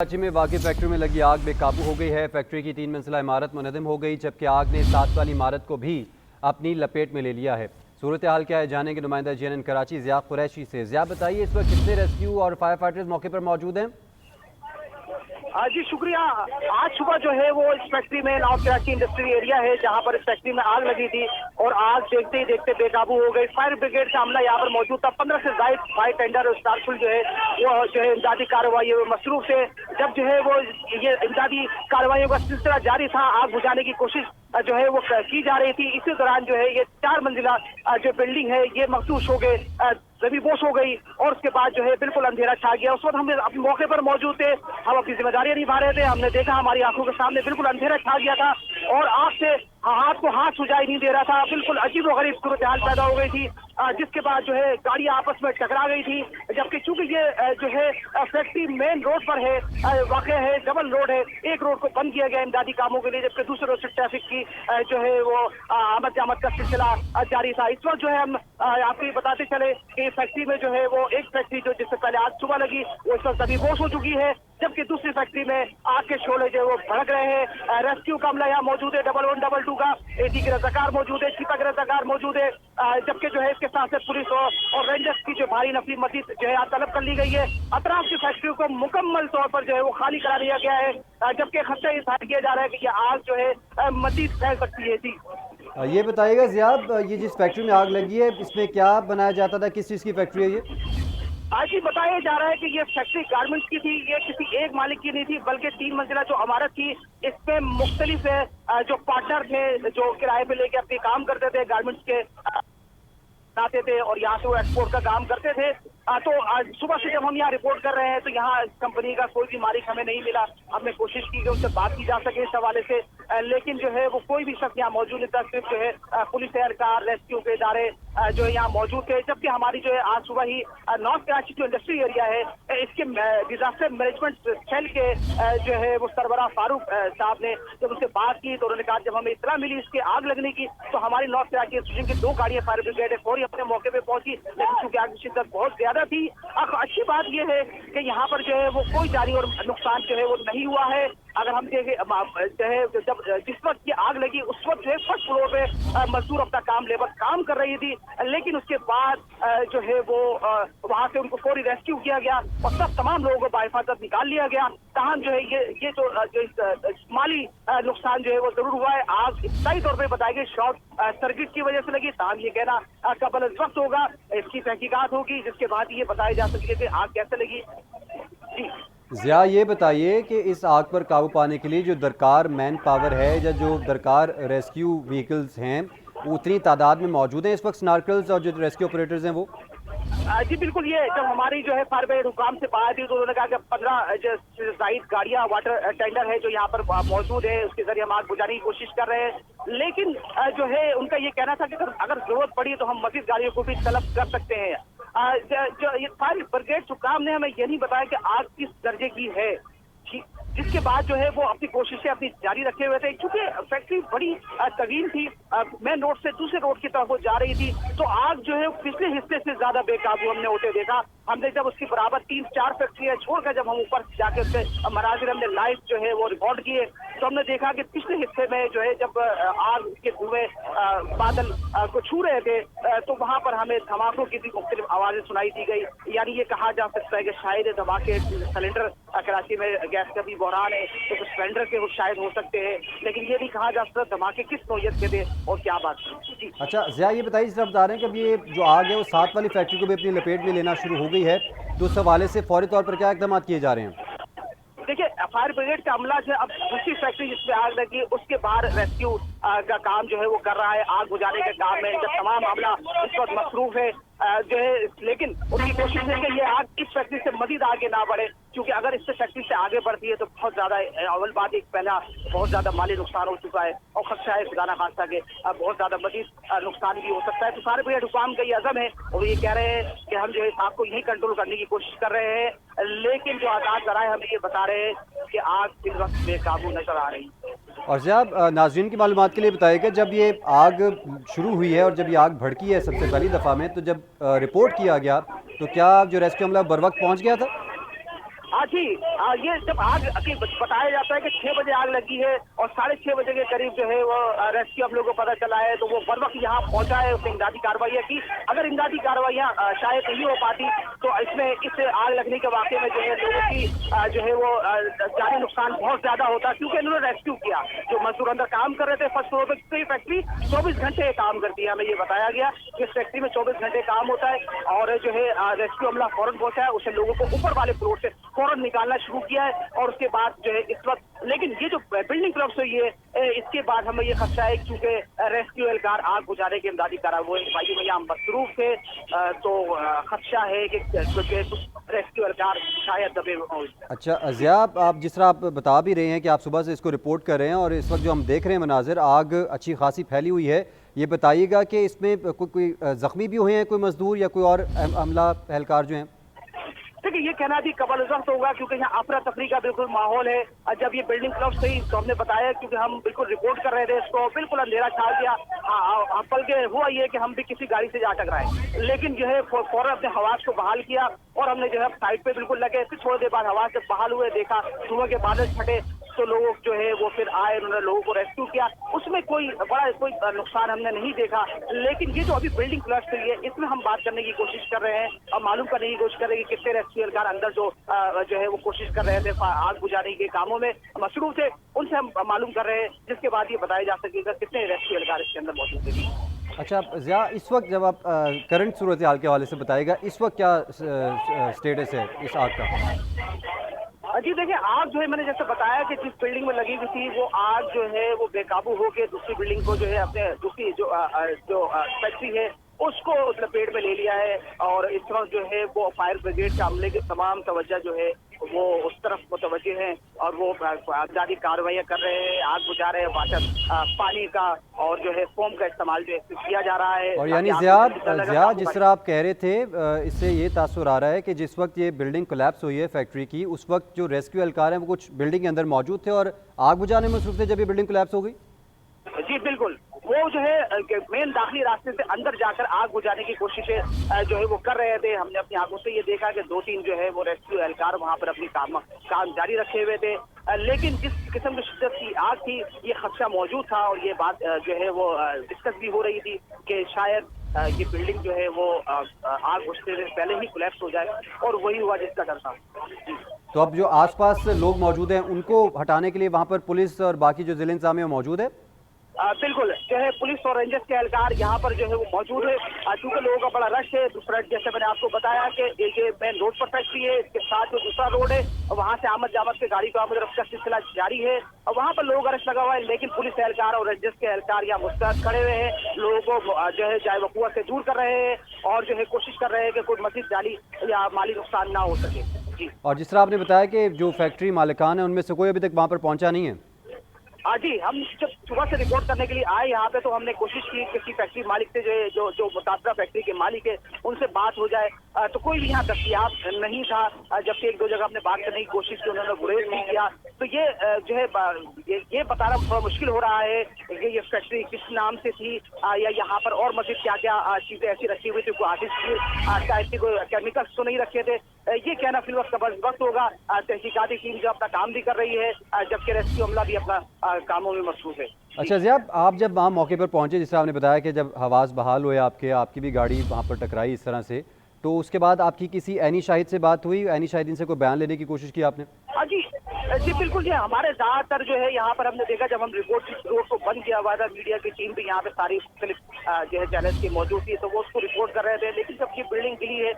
कराची में वाक़ई फैक्ट्री में लगी आग बेकाबू हो गई है। फैक्ट्री की 3 मंजिला इमारत मुनहदम हो गई, जबकि आग ने 7 वाली इमारत को भी अपनी लपेट में ले लिया है। सूरत हाल क्या है जाने के नुमाइंदा JNN कराची ज़िया कुरैशी से। ज़िया बताइए, इस वक्त कितने रेस्क्यू और फायर फाइटर्स मौके पर मौजूद हैं? जी शुक्रिया। आज सुबह जो है वो इस फैक्ट्री में नॉर्थ कराची इंडस्ट्रियल एरिया है जहां पर इस फैक्ट्री में आग लगी थी और आग देखते ही देखते बेकाबू हो गई। फायर ब्रिगेड का अमला यहाँ पर मौजूद था। 15 से ज्यादा फायर टेंडर और स्टारफुल जो है वो जो है इमदादी कार्रवाई में मसरूफ थे। जब जो है वो ये इमदादी कार्रवाइयों का सिलसिला जारी था, आग बुझाने की कोशिश जो है वो की जा रही थी। इसी दौरान जो है ये 4 मंजिला जो बिल्डिंग है ये मखदूश हो गए, जमीबोश हो गई और उसके बाद जो है बिल्कुल अंधेरा छा गया। उस वक्त हम अपने मौके पर मौजूद थे, हम अपनी जिम्मेदारियां निभा रहे थे। हमने देखा हमारी आंखों के सामने बिल्कुल अंधेरा छा गया था और आग से हाथ को हाथ सुझाई नहीं दे रहा था। बिल्कुल अजीब व गरीब सूरत हाल पैदा हो गई थी, जिसके बाद जो है गाड़ियां आपस में टकरा गई थी। जबकि चूंकि ये जो है फैक्ट्री मेन रोड पर है, वाक़ है डबल रोड है, एक रोड को बंद किया गया इमदादी कामों के लिए, जबकि दूसरे रोड से ट्रैफिक की जो है वो आमद जामद का सिलसिला जारी था। इस वक्त जो है हम आपको ये बताते चले कि फैक्ट्री में जो है वो एक फैक्ट्री जो जिससे पहले आज सुबह लगी वो इस वक्त बेहोश हो चुकी है, जबकि दूसरी फैक्ट्री में आग के शोले जो है वो भड़क रहे हैं। रेस्क्यू का अमला यहाँ मौजूद है, 112 का AT के रजाकार मौजूद है, छिपा के रजाकार मौजूद है, जबकि जो है इसके साथ साथ पुलिस और रेंजर्स की जो भारी नफरी मजीद जो है यहाँ तलब कर ली गई है। अतराफ की फैक्ट्री को मुकम्मल तौर पर जो है वो खाली करा दिया गया है, जबकि खतरा इजहार किया जा रहा है कि ये आग जो है मजीद फैल सकती है। जी ये बताइएगा ज़िया, ये जिस फैक्ट्री में आग लगी है इसमें क्या बनाया जाता था, किस चीज़ की फैक्ट्री है ये? आज ही बताया जा रहा है कि ये फैक्ट्री गारमेंट्स की थी। ये किसी एक मालिक की नहीं थी, बल्कि 3 मंजिला जो इमारत थी इसमें मुख्तलिफ जो पार्टनर थे जो किराए पे लेके अपने काम करते थे, गारमेंट्स के आते थे और यहाँ से वो एक्सपोर्ट का काम करते थे। तो आज सुबह से जब हम यहाँ रिपोर्ट कर रहे हैं तो यहाँ कंपनी का कोई भी मालिक हमें नहीं मिला। हमने कोशिश की कि उनसे बात की जा सके इस हवाले से, लेकिन जो है वो कोई भी शख्स यहाँ मौजूद नहीं था। सिर्फ जो है पुलिस एहलकार, रेस्क्यू के इदारे जो है यहाँ मौजूद थे। जबकि हमारी जो है आज सुबह ही नॉर्थ कराची जो इंडस्ट्री एरिया है इसके डिजास्टर मैनेजमेंट सेल के जो है वो सरबराह फारूक साहब ने जब उनसे बात की तो उन्होंने कहा जब हमें इत्तला मिली इसके आग लगने की तो हमारी नॉर्थ कराची एसोसिएशन की 2 गाड़ियां फायर ब्रिगेड है फौरी अपने मौके पे पहुंची, लेकिन चूंकि आग की शिद्दत बहुत ज्यादा थी। अच्छी बात यह है कि यहाँ पर जो है वो कोई जानी और नुकसान जो है वो नहीं हुआ है। अगर हम देखें जो है जब जिस वक्त की आग लगी उस वक्त जो है फर्स्ट फ्लोर पे मजदूर अपना काम लेबर काम कर रही थी, लेकिन उसके बाद जो है वो वहां से उनको फौरी रेस्क्यू किया गया और सब तमाम लोगों को बाहिफाजत निकाल लिया गया। ताहम जो है ये जो माली नुकसान जो है वो जरूर हुआ है। आग सही तौर पर बताई गई शॉर्ट सर्किट की वजह से लगी। ताहम ये कहना कबल वक्त होगा, इसकी तहकीकात होगी जिसके बाद ये बताया जा सके कि आग कैसे लगी। जी ज़िया, ये बताइए कि इस आग पर काबू पाने के लिए जो दरकार मैन पावर है या जो दरकार रेस्क्यू व्हीकल्स हैं वो उतनी तादाद में मौजूद हैं इस वक्त? स्नार्कल्स और जो रेस्क्यू ऑपरेटर्स हैं वो? जी बिल्कुल। ये जब हमारी जो है फायर ब्रिगेड हुकाम से बात थी तो उन्होंने कहा कि 15 जायद गाड़ियां वाटर टेंडर है जो यहाँ पर मौजूद है, उसके जरिए हम आग बुझाने की कोशिश कर रहे हैं। लेकिन जो है उनका ये कहना था कि अगर जरूरत पड़ी तो हम मजीद गाड़ियों को भी तलब कर सकते हैं। जो ये फायर ब्रिगेड हुकाम ने हमें ये नहीं बताया कि आग किस दर्जे की है, जिसके बाद जो है वो अपनी कोशिशें अपनी जारी रखे हुए थे। क्योंकि फैक्ट्री बड़ी तवील थी, मेन रोड से दूसरे रोड की तरफ वो जा रही थी, तो आग जो है पिछले हिस्से से ज्यादा बेकाबू हमने होते देखा। हमने जब उसकी बराबर 3-4 फैक्ट्रियां छोड़कर जब हम ऊपर जाके उससे मनाजिर हमने लाइव जो है वो रिकॉर्ड किए तो हमने देखा कि पिछले हिस्से में जो है जब आग के धुएं बादल को छू रहे थे तो वहां पर हमें धमाकों की भी मुख्तलिफ आवाजें सुनाई दी गई। यानी ये कहा जा सकता है कि शायद धमाके सिलेंडर कराची में गैस का भी बहरान है तो कुछ सिलेंडर के शायद हो सकते हैं, लेकिन ये नहीं कहा जा सकता धमाके किस नौयत के थे और क्या बात थी। अच्छा ज़िया, ये बताइए, जिस तरह बता रहे हैं कि अब ये जो आग है वो 7 वाली फैक्ट्री को भी अपनी लपेट में लेना शुरू हो गई है, तो उस हवाले से फौरी तौर पर क्या इकदाम किए जा रहे हैं? देखिए फायर ब्रिगेड का अमला जो है अब दूसरी फैक्ट्री जिसमें आग लगी उसके बाहर रेस्क्यू का काम जो है वो कर रहा है। आग बुझाने के काम में जब तमाम अमला इस वक्त मसरूफ है जो है, लेकिन उनकी कोशिश है कि ये आग इस फैक्ट्री से मजीद आगे ना बढ़े, क्योंकि अगर इससे फैक्ट्री से आगे बढ़ती है तो बहुत ज्यादा अव्वल बात एक पहला बहुत ज्यादा माली नुकसान हो चुका है और खदशा है खुदा ना खास्ता के बहुत ज्यादा मजीद नुकसान भी हो सकता है। तो फायर ब्रिगेड हुकाम का ये अज़म है और ये कह रहे हैं कि हम जो है आपको यही कंट्रोल करने की कोशिश कर रहे हैं, लेकिन जो आगाज कराए हमें ये बता रहे हैं कि आग इस वक्त बेकाबू नजर आ रही है। और ज़िया, नाज़रीन की मालूमात के लिए बताइएगा, जब ये आग शुरू हुई है और जब ये आग भड़की है सबसे पहली दफ़ा में, तो जब रिपोर्ट किया गया तो क्या जो रेस्क्यू अमला बर वक्त पहुँच गया था? जी, ये जब आग बताया जाता है कि 6 बजे आग लगी है और 6:30 बजे के करीब जो है वो रेस्क्यू हम लोगों को पता चला है, तो वो बर वक्त यहाँ पहुंचा है, उसने इमदादी कार्रवाइयाँ की। अगर इमदादी कार्रवाइयाँ शायद नहीं हो पाती तो इसमें इस आग लगने के वाकये में जो है लोगों की जो है वो जानी नुकसान बहुत ज्यादा होता, क्योंकि इन्होंने रेस्क्यू किया। जो मजदूर अंदर काम कर रहे थे फर्स्ट फ्लोर पे, तो ये फैक्ट्री 24 घंटे काम करती है। हमें ये बताया गया कि इस फैक्ट्री में 24 घंटे काम होता है और जो है रेस्क्यू अमला फौरन पहुंचा है, उसने लोगों को ऊपर वाले फ्लोर से फौरन निकालना शुरू किया है। और उसके बाद जो है इस वक्त, लेकिन ये जो बिल्डिंग क्लब्स हुई है, इसके बाद हमें ये खदशा है क्योंकि रेस्क्यू एहलकार आग बुझाने के इमदादी कार्रवाई में यहाँ मसरूफ थे, तो खदशा है कि रेस्क्यू एहलकार शायद दबे हों। अच्छा ज़िया, आप जिस तरह आप बता भी रहे हैं कि आप सुबह से इसको रिपोर्ट कर रहे हैं और इस वक्त जो हम देख रहे हैं मनाजिर, आग अच्छी खासी फैली हुई है, ये बताइएगा कि इसमें कोई ज़ख्मी भी हुए हैं, कोई मजदूर या कोई और अमला एहलकार जो हैं? देखिए, ये कहना भी कबल वक्त होगा क्योंकि यहाँ अफरा तफरी का बिल्कुल माहौल है। जब ये बिल्डिंग क्लब्स थी तो हमने बताया, क्योंकि हम बिल्कुल रिपोर्ट कर रहे थे इसको, बिल्कुल अंधेरा छा गया। बल्कि हुआ ये कि हम भी किसी गाड़ी से जा टकराए, लेकिन जो है फौरन अपने हवास को बहाल किया और हमने जो है साइड पे बिल्कुल लगे। फिर थोड़ी देर बाद हवास से बहाल हुए, देखा धुआं के बादल छटे, तो लोग जो है वो फिर आए, उन्होंने लोगों को रेस्क्यू किया। उसमें कोई नुकसान हमने नहीं देखा। लेकिन ये जो अभी बिल्डिंग क्लब्स हुई है, इसमें हम बात करने की कोशिश कर रहे हैं और मालूम करने की कोशिश कर रहे हैं कि कितने रेस्क्यू एहलकार अंदर जो है वो कोशिश कर रहे थे, आग बुझाने के कामों में मसरूफ थे, उनसे हम मालूम कर रहे हैं, जिसके बाद ये बताया जा सकेगा कितने रेस्क्यू एहलकार इसके अंदर मौजूद थे। अच्छा ज़िया, इस वक्त जब आप करंट सूरत हाल के हवाले से बताएगा, इस वक्त क्या स्टेटस है इस आग का? जी देखिए, आग जो है मैंने जैसे बताया कि जिस बिल्डिंग में लगी हुई थी वो आग जो है वो बेकाबू होकर दूसरी बिल्डिंग को जो है अपने दूसरी जो फैक्ट्री है उसको लपेट में ले लिया है। और इस वक्त जो है वो फायर ब्रिगेड के अमले के तमाम तवज्जो जो है वो उस तरफ मुतवज्जे हैं और वो आजादी कार्रवाइयाँ कर रहे हैं, आग बुझा रहे हैं। वाटर पानी का और जो है फोम का इस्तेमाल जो है किया जा रहा है। और यानी ज़िया, जिस तरह आप कह रहे थे, इससे ये तासुर आ रहा है कि जिस वक्त ये बिल्डिंग कोलैप्स हुई है फैक्ट्री की, उस वक्त जो रेस्क्यू एहलकार हैं वो कुछ बिल्डिंग के अंदर मौजूद थे और आग बुझाने में मसरूफ थे जब ये बिल्डिंग कोलैप्स हो गई? जी बिल्कुल, वो जो है मेन दाखिली रास्ते से अंदर जाकर आग बुझाने की कोशिशें जो है वो कर रहे थे। हमने अपनी आंखों से ये देखा कि 2-3 जो है वो रेस्क्यू एहलकार वहां पर अपनी काम जारी रखे हुए थे। लेकिन जिस किस्म की शिद्दत की आग थी, ये खदशा मौजूद था और ये बात जो है वो डिस्कस भी हो रही थी कि शायद ये बिल्डिंग जो है वो आग बुझते से पहले ही कोलैप्स हो जाए, और वही हुआ जिसका डर था। तो अब जो आसपास लोग मौजूद हैं उनको हटाने के लिए वहाँ पर पुलिस और बाकी जो जिले इंतजामिया मौजूद है? बिल्कुल, जो है पुलिस और रेंजर्स के एहलकार यहाँ पर जो है वो मौजूद है। चूंकि लोगों का बड़ा रश है, दूसरा जैसे मैंने आपको बताया कि ये मेन रोड पर फैक्ट्री है, इसके साथ जो दूसरा रोड है वहाँ से आमद जामद के गाड़ी को आमद रफ्त का सिलसिला जारी है और वहाँ पर लोगों का रश लगा हुआ है। लेकिन पुलिस एहलकार और रेंजर्स के एहलकार यहाँ मुस्तैद खड़े हुए हैं, लोगों को जो है चाहे वकुआ से दूर कर रहे हैं और जो है कोशिश कर रहे हैं कि कोई मजीद जानी या माली नुकसान ना हो सके। जी, और जिस तरह आपने बताया कि जो फैक्ट्री मालिकान है उनमें से कोई अभी तक वहाँ पर पहुँचा नहीं है? जी, हम जब सुबह से रिपोर्ट करने के लिए आए यहाँ पे तो हमने कोशिश की किसी फैक्ट्री मालिक से जो मुताबिका फैक्ट्री के मालिक है उनसे बात हो जाए, तो कोई भी यहाँ दस्तयाब नहीं था। जबकि 1-2 जगह हमने बात करने की कोशिश की, उन्होंने गुरेज नहीं किया। तो ये जो है ये बताना थोड़ा मुश्किल हो रहा है कि ये फैक्ट्री किस नाम से थी या यहाँ पर और मजीद क्या क्या चीजें ऐसी रखी हुई थी, कोई आर्टिस्ट की कोई केमिकल्स तो नहीं रखे थे, ये कहना फिल वक्त होगा। तहकीकाती टीम जो अपना काम भी कर रही है, जबकि रेस्क्यू अमला भी अपना कामों में मसरूफ है। अच्छा ज़िया, आप जब वहाँ मौके पर पहुँचे, जिस तरह आपने बताया कि जब हवास बहाल हुए आपकी भी गाड़ी वहाँ पर टकराई इस तरह से, तो उसके बाद आपकी किसी ऐनी शाहिद से बात हुई? ऐनी शाहिदीन से कोई बयान लेने की कोशिश की आपने? जी बिल्कुल, जी हमारे ज़्यादातर जो है यहाँ पर हमने देखा, जब हम रोड को बंद किया हुआ था, मीडिया की टीम भी यहाँ पे सारी जो है चैनल की मौजूद थी, तो वो उसको रिपोर्ट कर रहे थे। लेकिन जब ये बिल्डिंग गिरी है,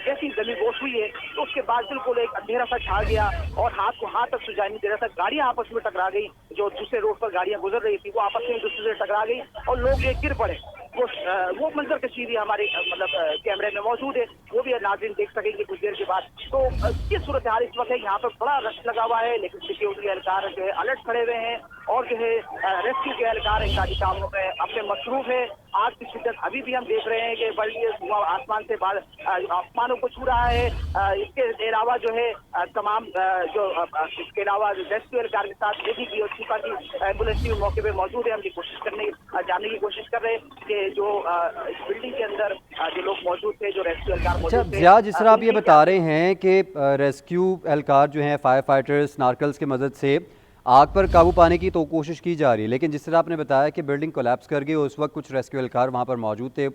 जैसी जमीन बोश हुई है, तो उसके बाद बिल्कुल एक अंधेरा सा छा गया और हाथ को हाथ तक सुझाई नहीं दे रहा था। गाड़ियाँ आपस में टकरा गई, जो दूसरे रोड पर गाड़ियाँ गुजर रही थी वो आपस में दूसरे से टकरा गई और लोग ये गिर पड़े। वो मंजर कशीदी हमारे मतलब कैमरे में मौजूद है, वो भी नाज़रीन देख सकेंगे कुछ देर के बाद। तो ये सूरत हाल इस वक्त है, यहाँ पर बड़ा रश लगा हुआ है, लेकिन सिक्योरिटी एहलकार जो है अलर्ट खड़े हुए हैं और जो है रेस्क्यू के एहलकार इनका कामों में अपने मसरूफ है। आग की शिद्दत अभी भी हम देख रहे हैं कि बड़ी धुआं आसमान से आसमानों को छू रहा है। इसके अलावा जो है तमाम इसके अलावा रेस्क्यू कार के साथ ये भी हो चुका कि एम्बुलेंस भी मौके पे मौजूद है। हम जानने की कोशिश कर रहे हैं कि जो इस बिल्डिंग के अंदर जो लोग मौजूद थे, जो रेस्क्यू कार अच्छा मौजूद थे, ज़िया, जिस तरह आप ये उनकी बता रहे हैं कि रेस्क्यू एहलकार जो हैं फायर फाइटर्स नार्कल्स की मदद से आग पर काबू पाने की तो कोशिश की जा रही है, लेकिन जिस तरह आपने बताया कि बिल्डिंग कोलैप्स कर गई, उस वक्त कुछ रेस्क्यू एहलकार वहाँ पर मौजूद थे,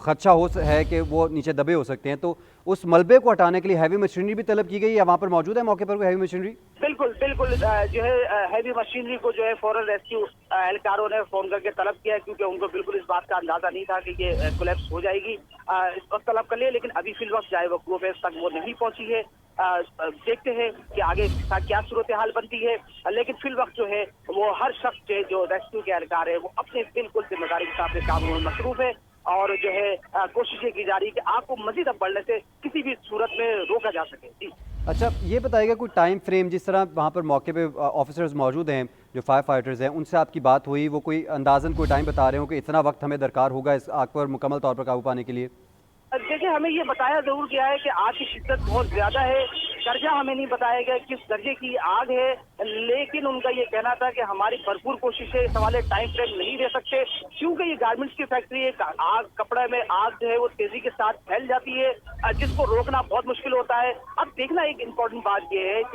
खदशा है कि वो नीचे दबे हो सकते हैं, तो उस मलबे को हटाने के लिए हैवी मशीनरी भी तलब की गई या वहाँ पर मौजूद है मौके पर कोई हैवी मशीनरी? बिल्कुल बिल्कुल जो है हैवी मशीनरी को जो है फौरन रेस्क्यू एहलकारों ने फोन करके तलब किया है, क्योंकि उनको बिल्कुल इस बात का अंदाजा नहीं था कि ये कोलैप्स हो जाएगी। इस वक्त तलब कर लिया, लेकिन अभी फिल वक्त जाए वो ग्रुप तक वो नहीं पहुंची है। देखते हैं कि आगे क्या सूरत हाल बनती है, लेकिन फिल वक्त जो है वो हर शख्स जो रेस्क्यू के एहलकार है वो अपने बिल्कुल जिम्मेदारी के साथ काम में मसरूफ है और जो है कोशिशें की जा रही है कि आग को मजीद अब बढ़ने से किसी भी सूरत में रोका जा सके। जी अच्छा, ये बताइएगा कोई टाइम फ्रेम, जिस तरह वहाँ पर मौके पे ऑफिसर्स मौजूद हैं जो फायर फाइटर्स हैं, उनसे आपकी बात हुई, वो कोई अंदाजन कोई टाइम बता रहे हो कि इतना वक्त हमें दरकार होगा इस आग पर मुकम्मल तौर पर काबू पाने के लिए? देखिए, हमें ये बताया जरूर गया है कि आग की शिद्दत बहुत ज्यादा है। दर्जा हमें नहीं बताया गया किस दर्जे की आग है, लेकिन उनका ये कहना था कि हमारी भरपूर कोशिश है, सवाल टाइम फ्रेम नहीं दे सकते, क्योंकि ये गारमेंट्स की फैक्ट्री है। आग कपड़े में आग जो है वो तेजी के साथ फैल जाती है, जिसको रोकना बहुत मुश्किल होता है। अब देखना एक इम्पोर्टेंट बात ये है कि